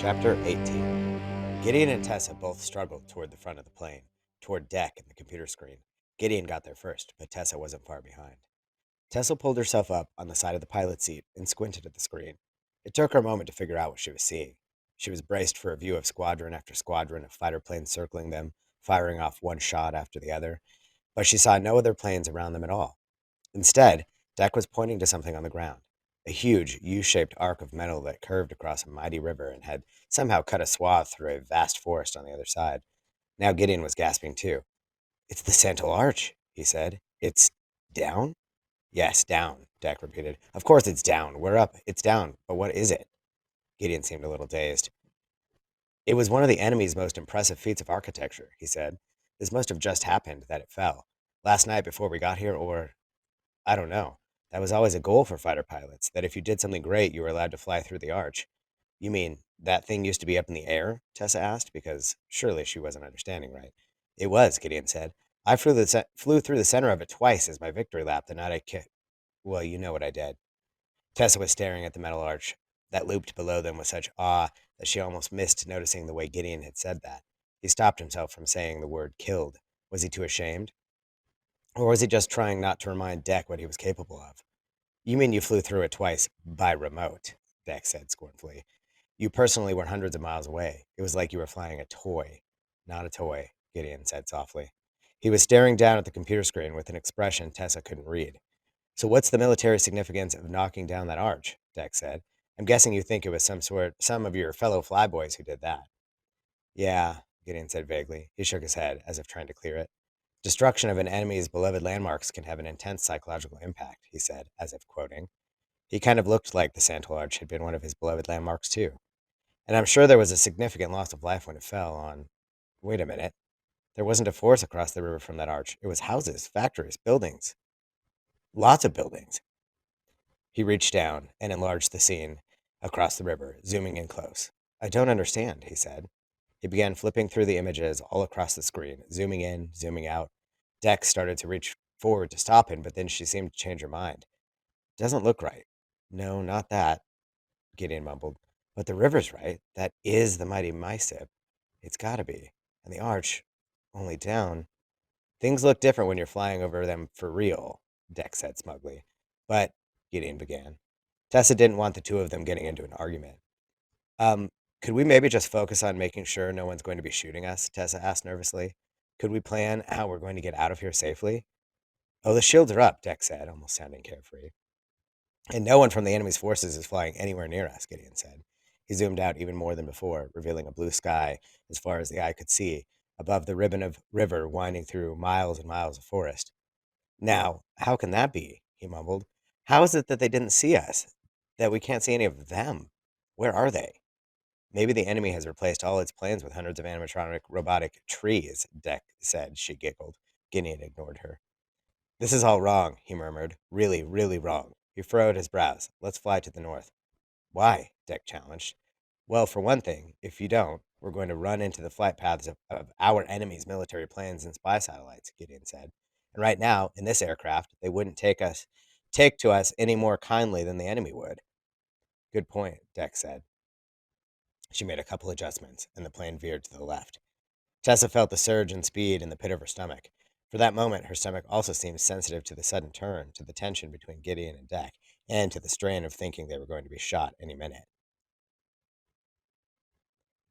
Chapter 18. Gideon and Tessa both struggled toward the front of the plane, toward Deck and the computer screen. Gideon got there first, but Tessa wasn't far behind. Tessa pulled herself up on the side of the pilot seat and squinted at the screen. It took her a moment to figure out what she was seeing. She was braced for a view of squadron after squadron of fighter planes circling them, firing off one shot after the other, but she saw no other planes around them at all. Instead, Deck was pointing to something on the ground, a huge U-shaped arc of metal that curved across a mighty river and had somehow cut a swath through a vast forest on the other side. Now Gideon was gasping too. "It's the Santal Arch," he said. "It's down?" "Yes, down," Deck repeated. "Of course it's down. We're up. It's down. But what is it?" Gideon seemed a little dazed. "It was one of the enemy's most impressive feats of architecture," he said. "This must have just happened, that it fell. Last night before we got here, or I don't know. That was always a goal for fighter pilots, that if you did something great, you were allowed to fly through the arch." "You mean that thing used to be up in the air?" Tessa asked, because surely she wasn't understanding right. "It was," Gideon said. "I flew through the center of it twice as my victory lap the night I kicked. Well, you know what I did." Tessa was staring at the metal arch that looped below them with such awe that she almost missed noticing the way Gideon had said that. He stopped himself from saying the word killed. Was he too ashamed? Or was he just trying not to remind Deck what he was capable of? "You mean you flew through it twice by remote," Deck said scornfully. "You personally were hundreds of miles away. It was like you were flying a toy." "Not a toy," Gideon said softly. He was staring down at the computer screen with an expression Tessa couldn't read. "So what's the military significance of knocking down that arch?" Deck said. "I'm guessing you think it was some of your fellow flyboys who did that." "Yeah," Gideon said vaguely. He shook his head, as if trying to clear it. "Destruction of an enemy's beloved landmarks can have an intense psychological impact," he said, as if quoting. He kind of looked like the Santal Arch had been one of his beloved landmarks, too. "And I'm sure there was a significant loss of life when it fell on. Wait a minute. There wasn't a force across the river from that arch. It was houses, factories, buildings. Lots of buildings." He reached down and enlarged the scene across the river, zooming in close. "I don't understand," he said. He began flipping through the images all across the screen, zooming in, zooming out. Dex started to reach forward to stop him, but then she seemed to change her mind. "Doesn't look right." "No, not that," Gideon mumbled. "But the river's right. That is the mighty Mysip. It's gotta be. And the arch, only down. Things look different when you're flying over them for real," Dex said smugly. "But," Gideon began. Tessa didn't want the two of them getting into an argument. Um, could we maybe just focus on making sure no one's going to be shooting us?" Tessa asked nervously. "Could we plan how we're going to get out of here safely?" "Oh, the shields are up," Dex said, almost sounding carefree. "And no one from the enemy's forces is flying anywhere near us," Gideon said. He zoomed out even more than before, revealing a blue sky as far as the eye could see, above the ribbon of river winding through miles and miles of forest. "Now, how can that be?" he mumbled. "How is it that they didn't see us? That we can't see any of them? Where are they?" "Maybe the enemy has replaced all its planes with hundreds of animatronic robotic trees," Deck said. She giggled. Gideon ignored her. "This is all wrong," he murmured. "Really, really wrong." He furrowed his brows. "Let's fly to the north." "Why?" Deck challenged. "Well, for one thing, if you don't, we're going to run into the flight paths of our enemy's military planes and spy satellites," Gideon said. "And right now, in this aircraft, they wouldn't take to us any more kindly than the enemy would." "Good point," Deck said. She made a couple adjustments, and the plane veered to the left. Tessa felt the surge in speed in the pit of her stomach. For that moment, her stomach also seemed sensitive to the sudden turn, to the tension between Gideon and Deck, and to the strain of thinking they were going to be shot any minute.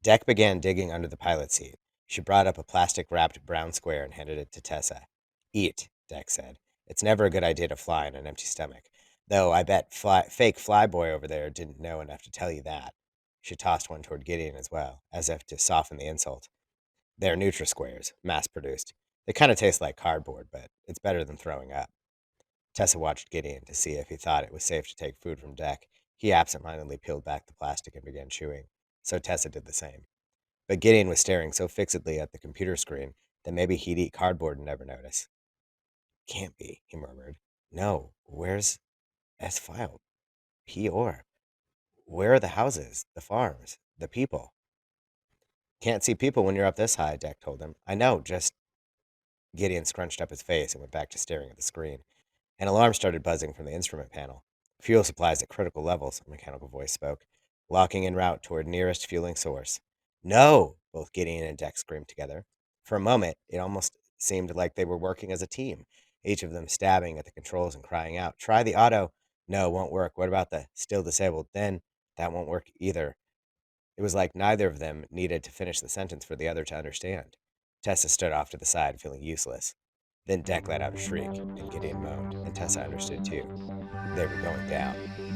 Deck began digging under the pilot seat. She brought up a plastic wrapped brown square and handed it to Tessa. "Eat," Deck said. "It's never a good idea to fly on an empty stomach. Though I bet fake flyboy over there didn't know enough to tell you that." She tossed one toward Gideon as well, as if to soften the insult. "They're Nutri-Squares, mass-produced. They kind of taste like cardboard, but it's better than throwing up." Tessa watched Gideon to see if he thought it was safe to take food from Deck. He absentmindedly peeled back the plastic and began chewing, so Tessa did the same. But Gideon was staring so fixedly at the computer screen that maybe he'd eat cardboard and never notice. "Can't be," he murmured. "No, where's S filed? P or? Where are the houses, the farms, the people?" "Can't see people when you're up this high," Deck told him. "I know, just..." Gideon scrunched up his face and went back to staring at the screen. An alarm started buzzing from the instrument panel. "Fuel supplies at critical levels," a mechanical voice spoke. locking en route toward nearest fueling source. No! Both Gideon and Deck screamed together. For a moment, it almost seemed like they were working as a team, each of them stabbing at the controls and crying out, "Try the auto." "No, won't work." "What about the still disabled?" "Then that won't work either." It was like neither of them needed to finish the sentence for the other to understand. Tessa stood off to the side, feeling useless. Then Deck let out a shriek, and Gideon moaned, and Tessa understood too. They were going down.